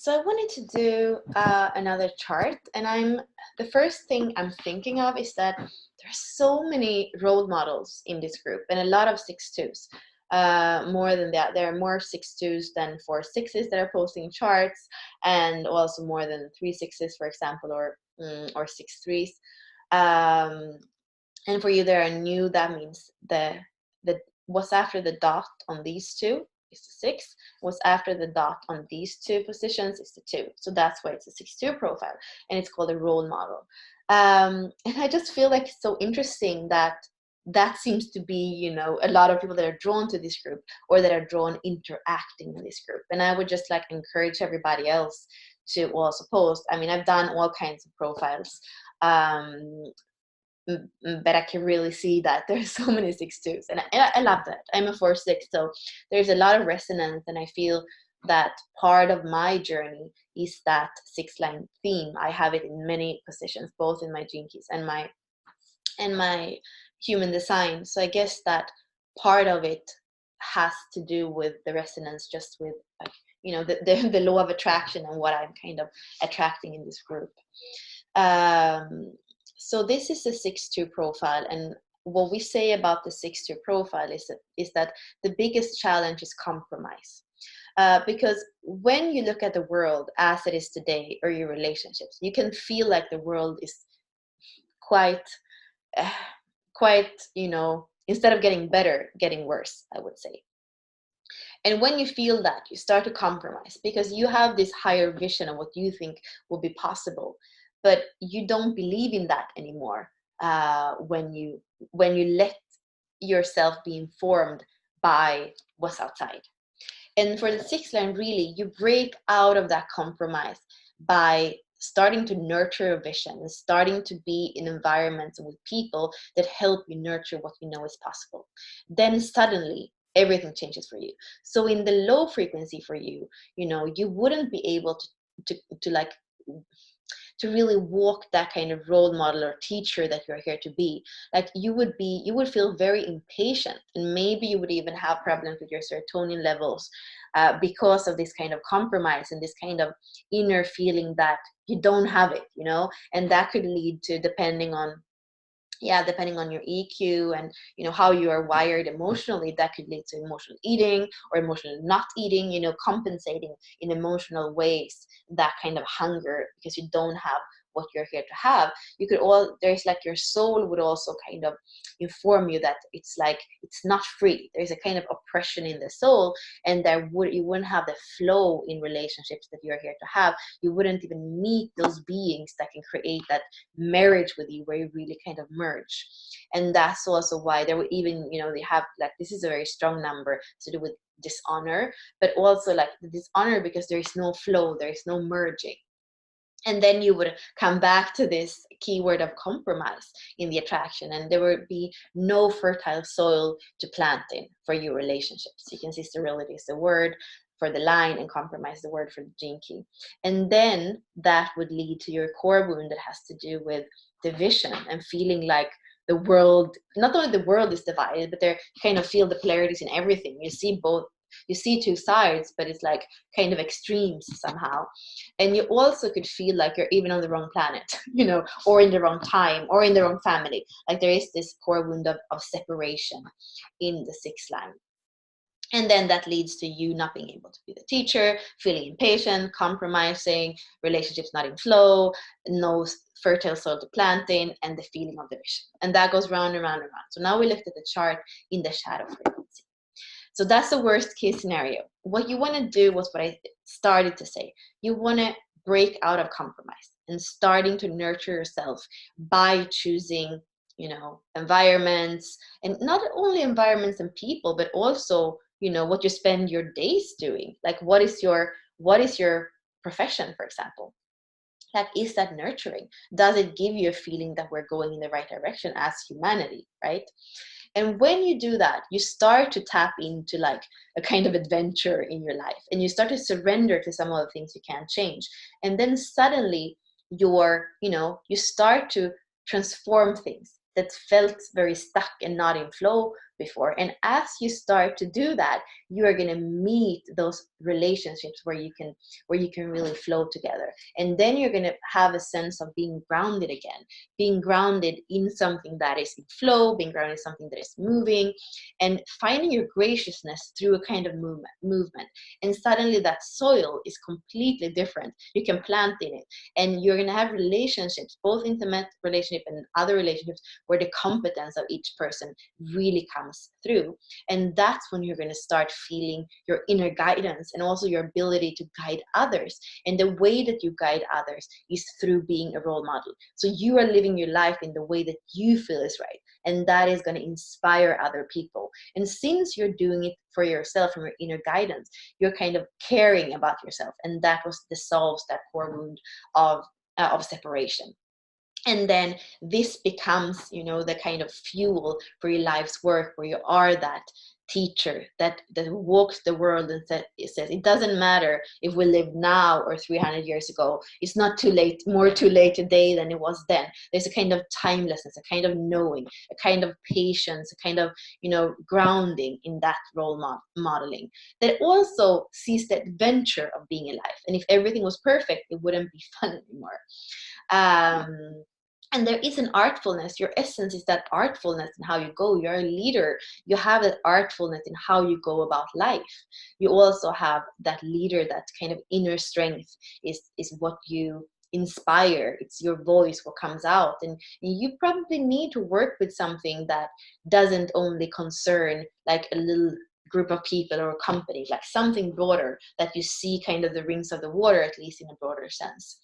So I wanted to do another chart, and the first thing I'm thinking of is that there's so many role models in this group, and a lot of 6-2s. More than that, there are more 6-2s than 4-6s that are posting charts, and also more than 3-6s, for example, or 6-3s. And for you, there are new. That means the what's after the dot on these two is the 6. What's after the dot on these two positions is the 2. So that's why it's a 6-2 profile, and it's called a role model. And I just feel like it's so interesting that seems to be, a lot of people that are drawn to this group, or that are drawn interacting in this group. And I would just like encourage everybody else to also post. I mean, I've done all kinds of profiles. But I can really see that there's so many 6-2s, and I love that. I'm a 4-6, so there's a lot of resonance, and I feel that part of my journey is that 6-line theme. I have it in many positions, both in my gene keys and my human design. So I guess that part of it has to do with the resonance, just with like, the law of attraction and what I'm kind of attracting in this group. So this is a 6-2 profile, and what we say about the 6-2 profile is that the biggest challenge is compromise. Because when you look at the world as it is today, or your relationships, you can feel like the world is quite, instead of getting better, getting worse, I would say. And when you feel that, you start to compromise, because you have this higher vision of what you think will be possible, but you don't believe in that anymore when you let yourself be informed by what's outside. And for the 6-line, really, you break out of that compromise by starting to nurture a vision and starting to be in environments with people that help you nurture what you know is possible. Then suddenly everything changes for you. So in the low frequency for you, you wouldn't be able to really walk that kind of role model or teacher that you're here to be. Like you would feel very impatient, and maybe you would even have problems with your serotonin levels because of this kind of compromise and this kind of inner feeling that you don't have it, and that could lead to, depending on your EQ and how you are wired emotionally, that could lead to emotional eating or emotional not eating, compensating in emotional ways that kind of hunger, because you don't have what you're here to have. There's like your soul would also kind of inform you that it's like it's not free. There's a kind of oppression in the soul, and you wouldn't have the flow in relationships that you're here to have. You wouldn't even meet those beings that can create that marriage with you, where you really kind of merge. And that's also why there would even, they have like, this is a very strong number to do with dishonor, but also like the dishonor because there is no flow, there is no merging. And then you would come back to this keyword of compromise in the attraction, and there would be no fertile soil to plant in for your relationships. You can see sterility is the word for the line, and compromise the word for the gene key. And then that would lead to your core wound that has to do with division and feeling like the world, not only the world is divided, but they kind of feel the polarities in everything. You see two sides, but it's like kind of extremes somehow. And you also could feel like you're even on the wrong planet, or in the wrong time, or in the wrong family. Like there is this core wound of separation in the 6-line. And then that leads to you not being able to be the teacher, feeling impatient, compromising, relationships not in flow, no fertile soil to plant in, and the feeling of division. And that goes round and round and round. So now we looked at the chart in the shadow frequency. So that's the worst case scenario. What you want to do was what I started to say. You want to break out of compromise and starting to nurture yourself by choosing, environments, and not only environments and people, but also, what you spend your days doing. Like what is your profession, for example? Like, is that nurturing? Does it give you a feeling that we're going in the right direction as humanity, right? And when you do that, you start to tap into like a kind of adventure in your life, and you start to surrender to some of the things you can't change. And then suddenly you start to transform things that felt very stuck and not in flow before. And as you start to do that, you are going to meet those relationships where you can really flow together. And then you're going to have a sense of being grounded again, being grounded in something that is in flow, being grounded in something that is moving, and finding your graciousness through a kind of movement. And suddenly that soil is completely different. You can plant in it, and you're going to have relationships, both intimate relationship and other relationships, where the competence of each person really comes through. And that's when you're going to start feeling your inner guidance, and also your ability to guide others. And the way that you guide others is through being a role model. So you are living your life in the way that you feel is right, and that is going to inspire other people. And since you're doing it for yourself, from your inner guidance, you're kind of caring about yourself, and that was dissolves that core wound of separation. And then this becomes, the kind of fuel for your life's work, where you are that teacher that walks the world and says it doesn't matter if we live now or 300 years ago. It's not too late, more too late today than it was then. There's a kind of timelessness, a kind of knowing, a kind of patience, a kind of, grounding in that role modeling, that also sees the adventure of being alive. And if everything was perfect, it wouldn't be fun anymore. And there is an artfulness. Your essence is that artfulness in how you go. You're a leader. You have that artfulness in how you go about life. You also have that leader, that kind of inner strength is what you inspire. It's your voice, what comes out. And you probably need to work with something that doesn't only concern like a little group of people or a company, like something broader, that you see kind of the rings of the water, at least in a broader sense.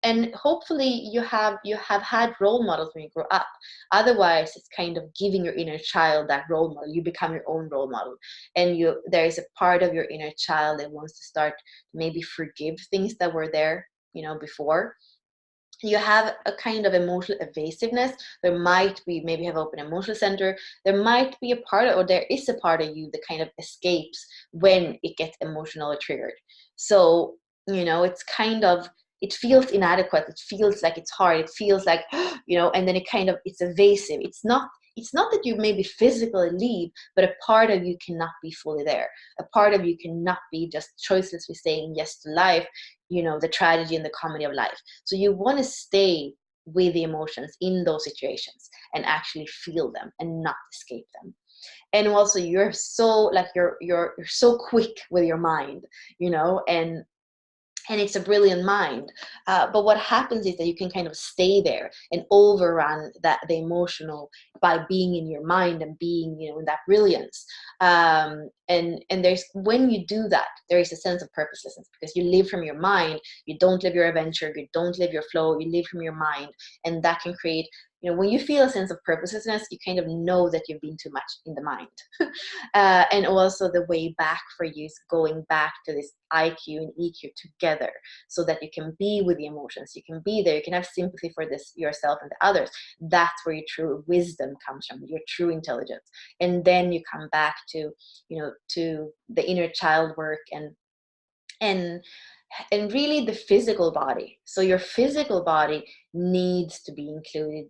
And hopefully you have had role models when you grow up. Otherwise, it's kind of giving your inner child that role model. You become your own role model, and there is a part of your inner child that wants to start to maybe forgive things that were there, before. You have a kind of emotional evasiveness. There might be, maybe have open emotional center. There might be a part of, or there is a part of you that kind of escapes when it gets emotionally triggered. So, it's kind of, it feels inadequate. It feels like it's hard. It feels like, and then it's evasive. It's not that you maybe physically leave, but a part of you cannot be fully there. A part of you cannot be just choicelessly saying yes to life, the tragedy and the comedy of life. So you want to stay with the emotions in those situations and actually feel them and not escape them. And also you're so like you're so quick with your mind, and it's a brilliant mind. But what happens is that you can kind of stay there and overrun the emotional by being in your mind and being, in that brilliance. And there's, when you do that, there is a sense of purposelessness, because you live from your mind. You don't live your adventure. You don't live your flow. You live from your mind, and that can create, when you feel a sense of purposelessness, you kind of know that you've been too much in the mind. And also the way back for you is going back to this IQ and EQ together, so that you can be with the emotions. You can be there. You can have sympathy for this yourself and the others. That's where your true wisdom comes from, your true intelligence. And then you come back to, to the inner child work and really the physical body. So your physical body needs to be included,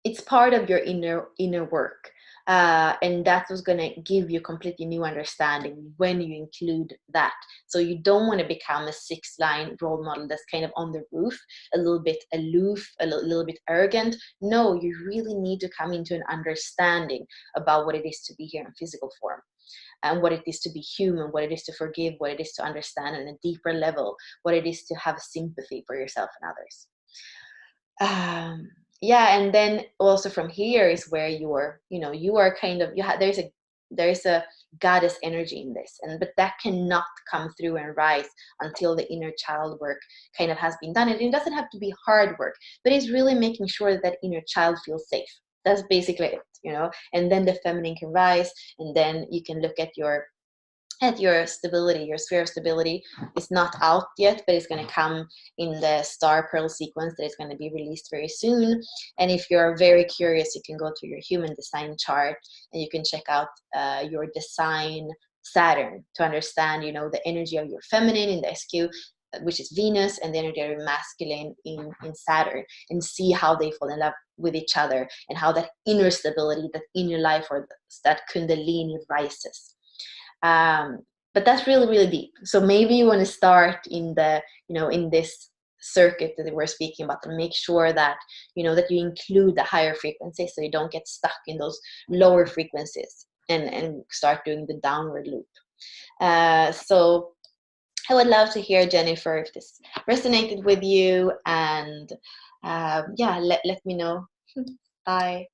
it's part of your inner work. And that was going to give you completely new understanding when you include that. So you don't want to become a 6-line role model that's kind of on the roof, a little bit aloof, a little bit arrogant. No, you really need to come into an understanding about what it is to be here in physical form, and what it is to be human, what it is to forgive, what it is to understand on a deeper level, what it is to have sympathy for yourself and others. Yeah, and then also from here is where you are kind of, there's a goddess energy in this, but that cannot come through and rise until the inner child work kind of has been done. And it doesn't have to be hard work, but it's really making sure that that inner child feels safe. That's basically it, and then the feminine can rise, and then you can look at your stability. Your sphere of stability is not out yet, but it's going to come in the star pearl sequence that is going to be released very soon. And if you're very curious, you can go to your human design chart and you can check out your design Saturn to understand, the energy of your feminine in the SQ. which is Venus, and the energetic masculine in Saturn, and see how they fall in love with each other, and how that inner stability, that inner life, or that kundalini rises. But that's really, really deep. So maybe you want to start in the, in this circuit that we're speaking about, and make sure that, that you include the higher frequencies, so you don't get stuck in those lower frequencies, and start doing the downward loop. So I would love to hear, Jennifer, if this resonated with you, and yeah, let me know. Bye.